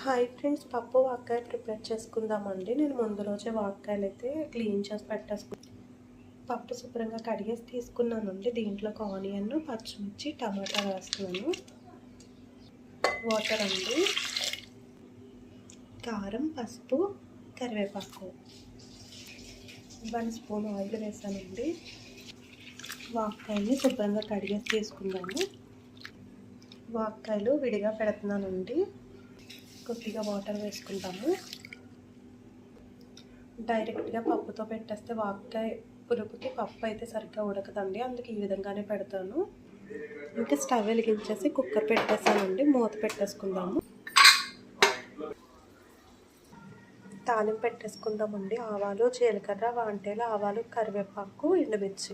Hi friends, పప్పు వాక్కాయ prepare చేసుకుందామండి. నేను ముందు రోజే వాక్కాయలు అయితే క్లీన్ చేసి పెట్టేసుకున్నాను. పప్పు శుభ్రంగా కడిగేసి తీసుకున్నానండి. దీంట్లోకి ఆనియన్, పచ్చిమిర్చి, టమాటా వేస్తున్నాను. వాటర్ అండి, కారం, పసుపు, కరివేపాకు, 1 స్పూన్ ఆయిల్ వేసానండి. వాక్కాయని శుభ్రంగా కడిగేసి తీసుకుందాము. వాక్కాయలు విడిగా పెడుతున్నానండి. కొద్దిగా వాటర్ వేసుకుంటాము. డైరెక్ట్గా పప్పుతో పెట్టేస్తే వాక్కాయ పురుగుకి పప్పు అయితే సరిగ్గా ఉడకదండి. అందుకే ఈ విధంగానే పెడతాను. ఇంకా స్టవ్ వెలిగించేసి కుక్కర్ పెట్టేసానండి. మూత పెట్టేసుకుందాము. తాలింపు పెట్టేసుకుందామండి. ఆవాలు, జీలకర్ర, వాంటేలు, ఆవాలు, కరివేపాకు, ఎండుమిర్చి.